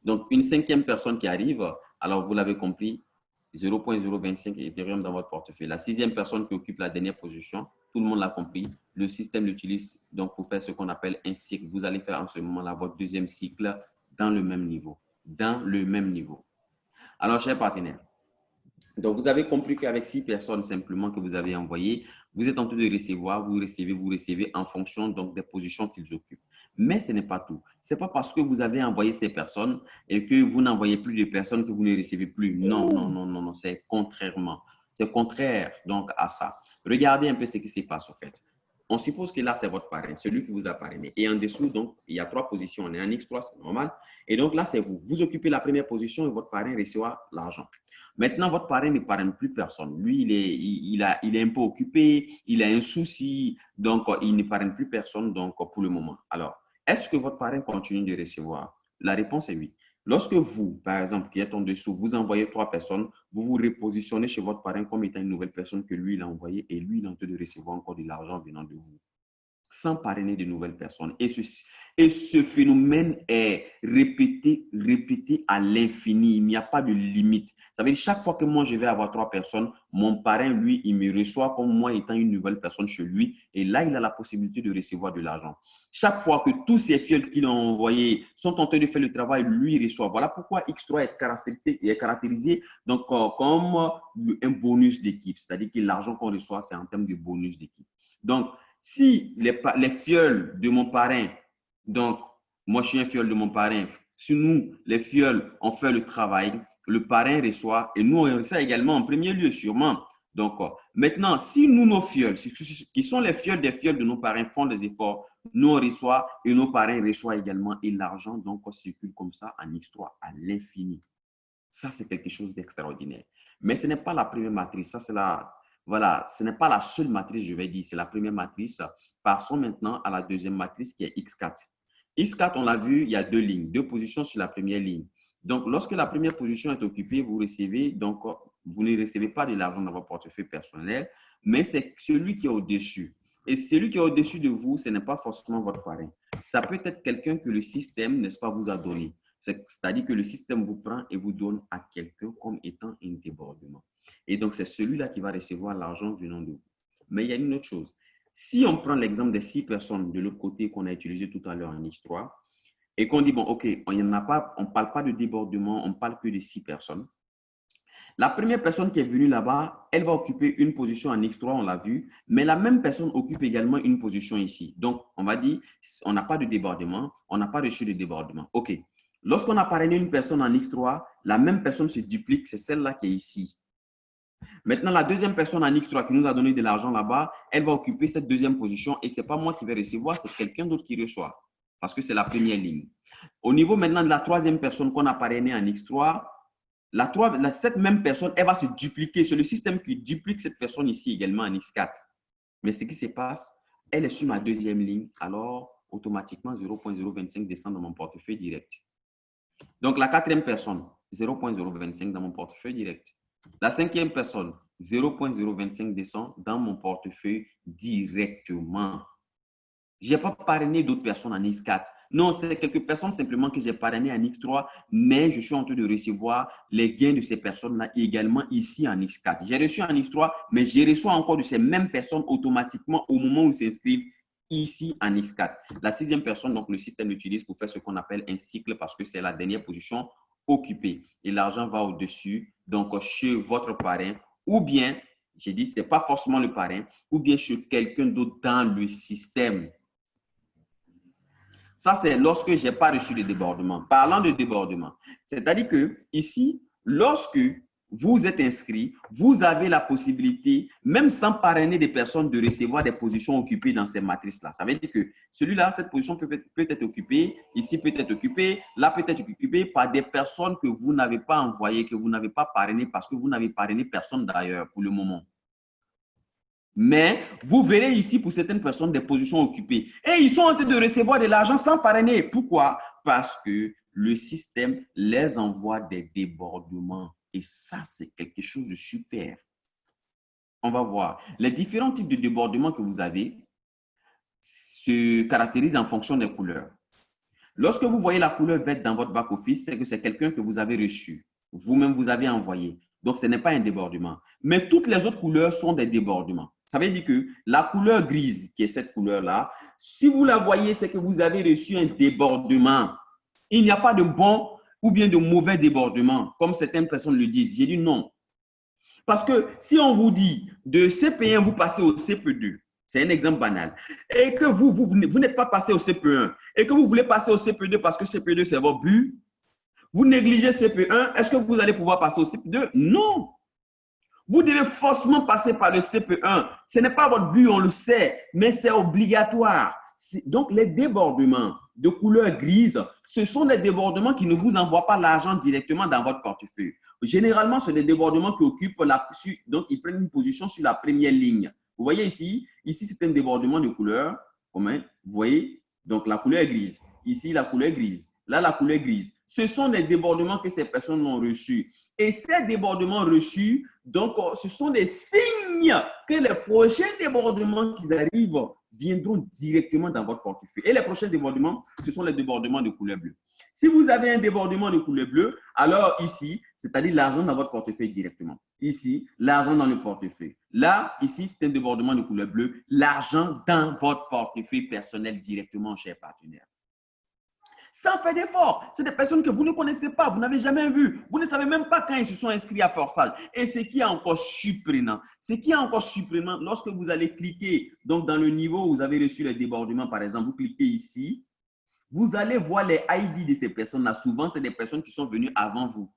Donc, une 5e personne qui arrive, alors vous l'avez compris, 0,025 Ethereum dans votre portefeuille. La 6e personne qui occupe la dernière position, tout le monde l'a compris, le système l'utilise donc pour faire ce qu'on appelle un cycle. Vous allez faire en ce moment-là votre 2e cycle dans le même niveau. Dans le même niveau. Alors, chers partenaires, donc vous avez compris qu'avec 6 personnes simplement que vous avez envoyées, vous êtes en train de recevoir, vous recevez en fonction donc des positions qu'ils occupent. Mais ce n'est pas tout. Ce n'est pas parce que vous avez envoyé ces personnes et que vous n'envoyez plus de personnes que vous ne recevez plus. Non, non, non, non, non, c'est contrairement. C'est contraire donc à ça. Regardez un peu ce qui se passe au fait. On suppose que là, c'est votre parrain, celui qui vous a parrainé. Et en dessous, donc, il y a 3 positions. On est en X3, c'est normal. Et donc là, c'est vous. Vous occupez la première position et votre parrain reçoit l'argent. Maintenant, votre parrain ne parraine plus personne. Lui, il est un peu occupé, il a un souci, donc il ne parraine plus personne donc, pour le moment. Alors, est-ce que votre parrain continue de recevoir? La réponse est oui. Lorsque vous, par exemple, qui êtes en dessous, vous envoyez 3 personnes, vous vous repositionnez chez votre parrain comme étant une nouvelle personne que lui, il a envoyée et lui, il est en train de recevoir encore de l'argent venant de vous, sans parrainer de nouvelles personnes. Et ce phénomène est répété à l'infini. Il n'y a pas de limite. Ça veut dire chaque fois que moi, je vais avoir 3 personnes, mon parrain, lui, il me reçoit comme moi étant une nouvelle personne chez lui. Et là, il a la possibilité de recevoir de l'argent. Chaque fois que tous ces fioles qu'il a envoyés sont en train de faire le travail, lui, il reçoit. Voilà pourquoi X3 est caractérisé donc, comme un bonus d'équipe. C'est-à-dire que l'argent qu'on reçoit, c'est en termes de bonus d'équipe. Donc, si les fioles de mon parrain, donc moi je suis un fiole de mon parrain, si nous, les fioles, on fait le travail, le parrain reçoit et nous on reçoit également en premier lieu sûrement. Donc, maintenant, si nous, nos fioles, qui sont les fioles des fioles de nos parrains, font des efforts, nous, on reçoit et nos parrains reçoivent également. Et l'argent, donc, circule comme ça en X3 à l'infini. Ça, c'est quelque chose d'extraordinaire. Mais ce n'est pas la première matrice. Ça, c'est voilà, ce n'est pas la seule matrice, je vais dire. C'est la première matrice. Passons maintenant à la deuxième matrice qui est X4. X4, on l'a vu, il y a deux lignes, deux positions sur la première ligne. Donc, lorsque la première position est occupée, vous ne recevez pas de l'argent dans votre portefeuille personnel, mais c'est celui qui est au-dessus. Et celui qui est au-dessus de vous, ce n'est pas forcément votre parrain. Ça peut être quelqu'un que le système, n'est-ce pas, vous a donné. C'est-à-dire que le système vous prend et vous donne à quelqu'un comme étant un débordement. Et donc, c'est celui-là qui va recevoir l'argent venant de vous. Mais il y a une autre chose. Si on prend l'exemple des 6 personnes de l'autre côté qu'on a utilisé tout à l'heure en X3 et qu'on dit, bon, OK, on ne parle pas de débordement, on parle que de 6 personnes. La première personne qui est venue là-bas, elle va occuper une position en X3, on l'a vu, mais la même personne occupe également une position ici. Donc, on va dire, on n'a pas de débordement, on n'a pas reçu de débordement. OK. Lorsqu'on a parrainé une personne en X3, la même personne se duplique, c'est celle-là qui est ici. Maintenant, la deuxième personne en X3 qui nous a donné de l'argent là-bas, elle va occuper cette deuxième position et ce n'est pas moi qui vais recevoir, c'est quelqu'un d'autre qui reçoit parce que c'est la première ligne. Au niveau maintenant de la troisième personne qu'on a parrainée en X3, cette même personne, elle va se dupliquer. C'est le système qui duplique cette personne ici également en X4. Mais ce qui se passe, elle est sur ma deuxième ligne, alors automatiquement 0.025 descend dans mon portefeuille direct. Donc, la quatrième personne, 0.025 dans mon portefeuille direct. La cinquième personne, 0.025 descend dans mon portefeuille directement. Je n'ai pas parrainé d'autres personnes en X4. Non, c'est quelques personnes simplement que j'ai parrainé en X3, mais je suis en train de recevoir les gains de ces personnes-là également ici en X4. J'ai reçu en X3, mais je reçois encore de ces mêmes personnes automatiquement au moment où ils s'inscrivent ici en X4. La sixième personne, donc le système l'utilise pour faire ce qu'on appelle un cycle parce que c'est la dernière position occupée. Et l'argent va au-dessus, donc chez votre parrain ou bien, j'ai dit, ce n'est pas forcément le parrain, ou bien chez quelqu'un d'autre dans le système. Ça, c'est lorsque je n'ai pas reçu de débordement. Parlant de débordement, c'est-à-dire que ici, lorsque vous êtes inscrit, vous avez la possibilité, même sans parrainer des personnes, de recevoir des positions occupées dans ces matrices-là. Ça veut dire que celui-là, cette position peut être occupée, ici peut être occupée, là peut être occupée par des personnes que vous n'avez pas envoyées, que vous n'avez pas parrainées parce que vous n'avez parrainé personne d'ailleurs pour le moment. Mais vous verrez ici pour certaines personnes des positions occupées. Et ils sont en train de recevoir de l'argent sans parrainer. Pourquoi? Parce que le système les envoie des débordements. Et ça, c'est quelque chose de super. On va voir. Les différents types de débordements que vous avez se caractérisent en fonction des couleurs. Lorsque vous voyez la couleur verte dans votre back-office, c'est que c'est quelqu'un que vous avez reçu. Vous-même, vous avez envoyé. Donc, ce n'est pas un débordement. Mais toutes les autres couleurs sont des débordements. Ça veut dire que la couleur grise, qui est cette couleur-là, si vous la voyez, c'est que vous avez reçu un débordement. Il n'y a pas de bon ou bien de mauvais débordement, comme certaines personnes le disent. J'ai dit non. Parce que si on vous dit de CP1, vous passez au CP2, c'est un exemple banal, et que vous n'êtes pas passé au CP1, et que vous voulez passer au CP2 parce que CP2, c'est votre but, vous négligez CP1, est-ce que vous allez pouvoir passer au CP2? Non. Vous devez forcément passer par le CP1. Ce n'est pas votre but, on le sait, mais c'est obligatoire. Donc, les débordements de couleur grise, ce sont des débordements qui ne vous envoient pas l'argent directement dans votre portefeuille. Généralement, ce sont des débordements qui occupent donc ils prennent une position sur la première ligne. Vous voyez ici, c'est un débordement de couleur. Vous voyez, donc la couleur est grise. Ici, la couleur est grise. Là, la couleur est grise. Ce sont des débordements que ces personnes ont reçus. Et ces débordements reçus, donc, ce sont des signes que les prochains débordements qui arrivent viendront directement dans votre portefeuille. Et les prochains débordements, ce sont les débordements de couleur bleue. Si vous avez un débordement de couleur bleue, alors ici, c'est-à-dire l'argent dans votre portefeuille directement. Ici, l'argent dans le portefeuille. Là, ici, c'est un débordement de couleur bleue, l'argent dans votre portefeuille personnel directement, chers partenaires. Sans faire d'effort. C'est des personnes que vous ne connaissez pas, vous n'avez jamais vu. Vous ne savez même pas quand ils se sont inscrits à Forçage. Et ce qui est encore surprenant, lorsque vous allez cliquer donc dans le niveau où vous avez reçu les débordements, par exemple, vous cliquez ici, vous allez voir les ID de ces personnes-là. Souvent, c'est des personnes qui sont venues avant vous.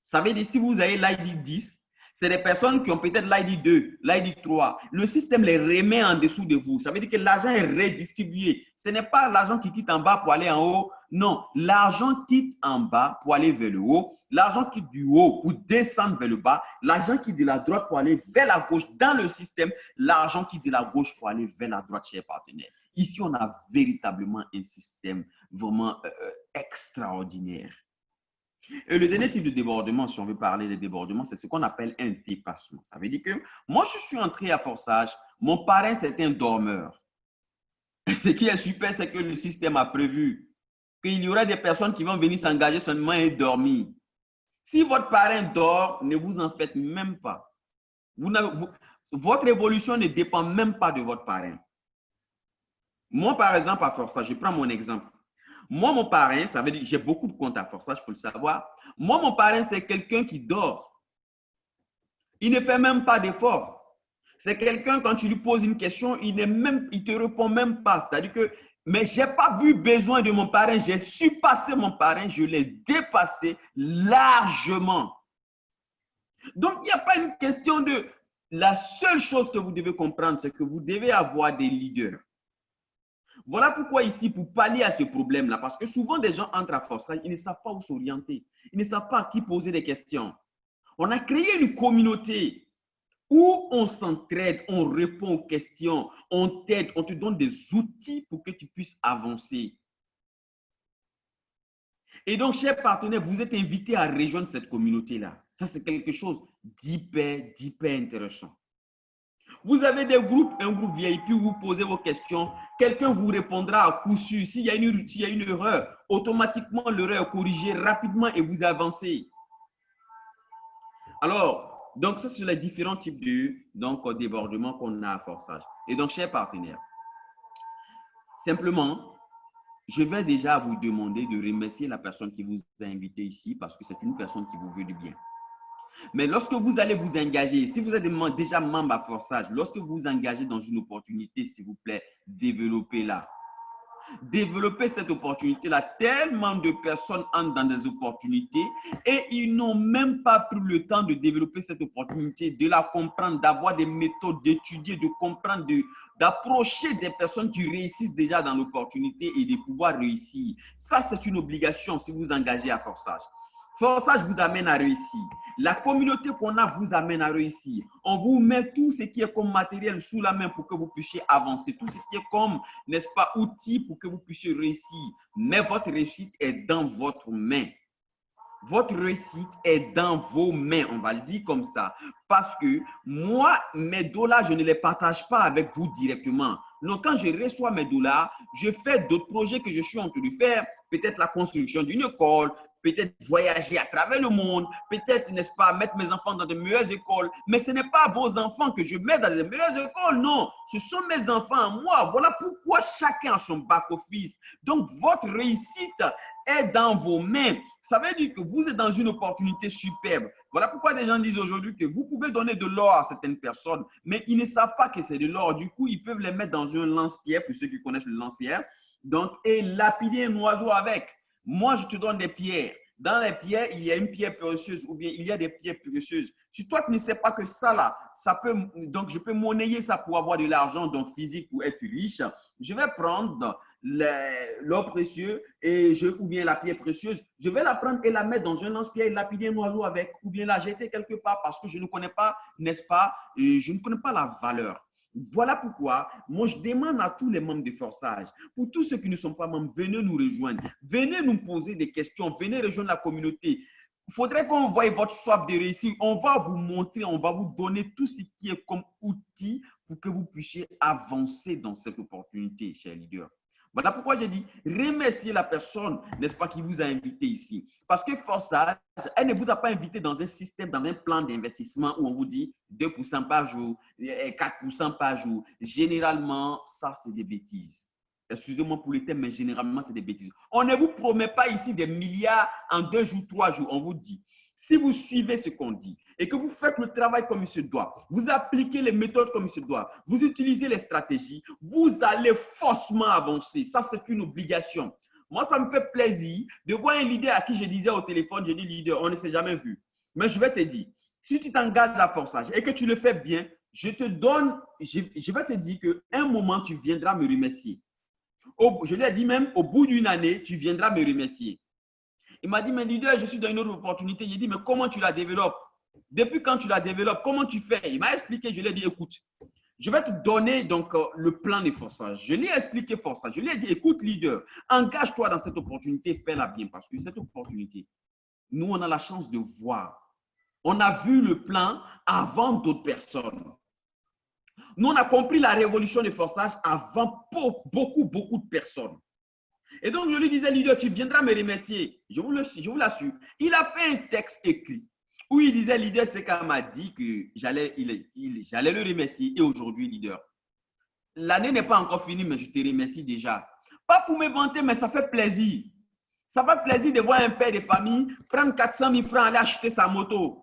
Ça veut dire, si vous avez l'ID 10, C'est des personnes qui ont peut-être l'ID 2, l'ID 3. Le système les remet en dessous de vous. Ça veut dire que l'argent est redistribué. Ce n'est pas l'argent qui quitte en bas pour aller en haut. Non, l'argent quitte en bas pour aller vers le haut. L'argent quitte du haut pour descendre vers le bas. L'argent quitte de la droite pour aller vers la gauche dans le système. L'argent quitte de la gauche pour aller vers la droite chez les partenaires. Ici, on a véritablement un système vraiment extraordinaire. Et le dernier type de débordement, si on veut parler de débordement, c'est ce qu'on appelle un dépassement. Ça veut dire que moi, je suis entré à forçage, mon parrain, c'est un dormeur. Ce qui est super, c'est que le système a prévu qu'il y aura des personnes qui vont venir s'engager seulement et dormir. Si votre parrain dort, ne vous en faites même pas. Votre évolution ne dépend même pas de votre parrain. Moi, par exemple, à forçage, je prends mon exemple. Moi, mon parrain, ça veut dire que j'ai beaucoup de comptes à forçage, il faut le savoir. Moi, mon parrain, c'est quelqu'un qui dort. Il ne fait même pas d'effort. C'est quelqu'un, quand tu lui poses une question, il ne te répond même pas. C'est-à-dire que, mais je n'ai pas eu besoin de mon parrain. J'ai surpassé mon parrain, je l'ai dépassé largement. Donc, il n'y a pas une question de… La seule chose que vous devez comprendre, c'est que vous devez avoir des leaders. Voilà pourquoi ici, pour pallier à ce problème-là, parce que souvent des gens entrent à forçage, ils ne savent pas où s'orienter. Ils ne savent pas à qui poser des questions. On a créé une communauté où on s'entraide, on répond aux questions, on t'aide, on te donne des outils pour que tu puisses avancer. Et donc, chers partenaires, vous êtes invités à rejoindre cette communauté-là. Ça, c'est quelque chose d'hyper intéressant. Vous avez des groupes, un groupe VIP où vous posez vos questions, quelqu'un vous répondra à coup sûr. S'il y a une erreur, automatiquement l'erreur est corrigée rapidement et vous avancez. Alors, donc ça, c'est les différents types de débordements qu'on a à forçage. Et donc, chers partenaires, simplement, je vais déjà vous demander de remercier la personne qui vous a invité ici parce que c'est une personne qui vous veut du bien. Mais lorsque vous allez vous engager, si vous êtes déjà membre à forçage, lorsque vous vous engagez dans une opportunité, s'il vous plaît, développez-la. Développez cette opportunité-là. Tellement de personnes entrent dans des opportunités et ils n'ont même pas pris le temps de développer cette opportunité, de la comprendre, d'avoir des méthodes, d'étudier, de comprendre, d'approcher des personnes qui réussissent déjà dans l'opportunité et de pouvoir réussir. Ça, c'est une obligation si vous vous engagez à forçage. Forçage vous amène à réussir. La communauté qu'on a vous amène à réussir. On vous met tout ce qui est comme matériel sous la main pour que vous puissiez avancer. Tout ce qui est comme, n'est-ce pas, outils pour que vous puissiez réussir. Mais votre réussite est dans votre main. Votre réussite est dans vos mains, on va le dire comme ça. Parce que moi, mes dollars, je ne les partage pas avec vous directement. Donc, quand je reçois mes dollars, je fais d'autres projets que je suis en train de faire. Peut-être la construction d'une école, peut-être voyager à travers le monde, peut-être, n'est-ce pas, mettre mes enfants dans de meilleures écoles. Mais ce n'est pas vos enfants que je mets dans de meilleures écoles, non. Ce sont mes enfants à moi. Voilà pourquoi chacun a son back-office. Donc, votre réussite est dans vos mains. Ça veut dire que vous êtes dans une opportunité superbe. Voilà pourquoi des gens disent aujourd'hui que vous pouvez donner de l'or à certaines personnes, mais ils ne savent pas que c'est de l'or. Du coup, ils peuvent les mettre dans un lance-pierre, pour ceux qui connaissent le lance-pierre, donc, et lapider un oiseau avec. Moi, je te donne des pierres. Dans les pierres, il y a une pierre précieuse ou bien il y a des pierres précieuses. Si toi, tu ne sais pas que ça là, donc je peux monnayer ça pour avoir de l'argent, donc physique pour être riche, je vais prendre l'or précieux ou bien la pierre précieuse, je vais la prendre et la mettre dans un lance-pierre et lapider un oiseau avec ou bien la jeter quelque part parce que je ne connais pas, n'est-ce pas, je ne connais pas la valeur. Voilà pourquoi, moi, je demande à tous les membres de Forçage, pour tous ceux qui ne sont pas membres, venez nous rejoindre, venez nous poser des questions, venez rejoindre la communauté. Il faudrait qu'on voie votre soif de réussir. On va vous montrer, on va vous donner tout ce qui est comme outil pour que vous puissiez avancer dans cette opportunité, chers leaders. Voilà pourquoi j'ai dit, remerciez la personne, n'est-ce pas, qui vous a invité ici. Parce que Forçage, elle ne vous a pas invité dans un système, dans un plan d'investissement où on vous dit 2% par jour, 4% par jour. Généralement, ça, c'est des bêtises. Excusez-moi pour le thème, mais généralement, c'est des bêtises. On ne vous promet pas ici des milliards en 2 jours, 3 jours. On vous dit, si vous suivez ce qu'on dit et que vous faites le travail comme il se doit, vous appliquez les méthodes comme il se doit, vous utilisez les stratégies, vous allez forcément avancer. Ça, c'est une obligation. Moi, ça me fait plaisir de voir un leader à qui je disais au téléphone, je dis leader, on ne s'est jamais vu. Mais je vais te dire, Si tu t'engages à Forçage et que tu le fais bien, je vais te dire qu'à un moment, tu viendras me remercier. Je lui ai dit même, au bout d'une année, tu viendras me remercier. Il m'a dit, mais leader, je suis dans une autre opportunité. Il dit, mais comment tu la développes? Depuis quand tu la développes, comment tu fais? Il m'a expliqué, je lui ai dit, écoute, je vais te donner donc le plan de Forçage. Je lui ai expliqué Forçage. Je lui ai dit, écoute, leader, engage-toi dans cette opportunité, fais-la bien parce que cette opportunité, nous, on a la chance de voir. On a vu le plan avant d'autres personnes. Nous, on a compris la révolution de Forçage avant beaucoup de personnes. Et donc, je lui disais, leader, tu viendras me remercier. Je vous l'assure. Il a fait un texte écrit où il disait, leader, c'est quand m'a dit que j'allais le remercier. Et aujourd'hui, leader, l'année n'est pas encore finie, mais je te remercie déjà. Pas pour me vanter, mais ça fait plaisir. Ça fait plaisir de voir un père de famille prendre 400 000 francs, aller acheter sa moto.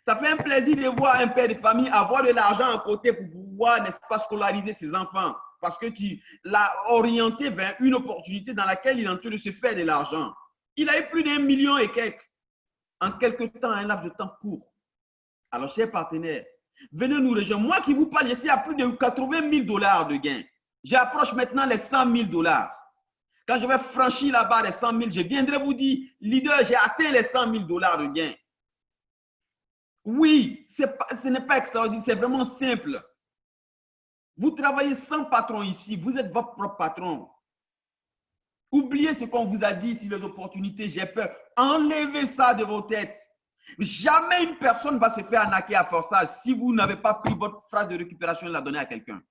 Ça fait un plaisir de voir un père de famille avoir de l'argent à côté pour pouvoir, n'est-ce pas, scolariser ses enfants. Parce que tu l'as orienté vers une opportunité dans laquelle il est en train de se faire de l'argent. Il a eu plus d'1 million et quelques en quelques temps, un laps de temps court. Alors, chers partenaires, venez nous rejoindre. Moi qui vous parle, je suis à plus de 80 000 $ de gains. J'approche maintenant les 100 000 $. Quand je vais franchir la barre des 100 000, je viendrai vous dire, leader, j'ai atteint les 100 000 $ de gains. Oui, ce n'est pas extraordinaire, c'est vraiment simple. Vous travaillez sans patron ici, vous êtes votre propre patron. Oubliez ce qu'on vous a dit sur les opportunités, j'ai peur. Enlevez ça de vos têtes. Jamais une personne ne va se faire arnaquer à Forçage si vous n'avez pas pris votre phrase de récupération et la donner à quelqu'un.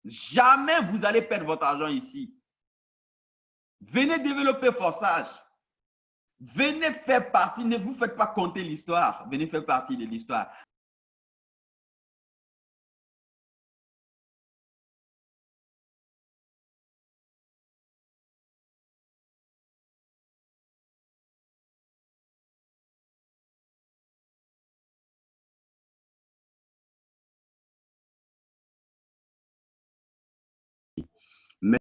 Jamais vous allez perdre votre argent ici. Venez développer Forçage. Venez faire partie, ne vous faites pas compter l'histoire, venez faire partie de l'histoire.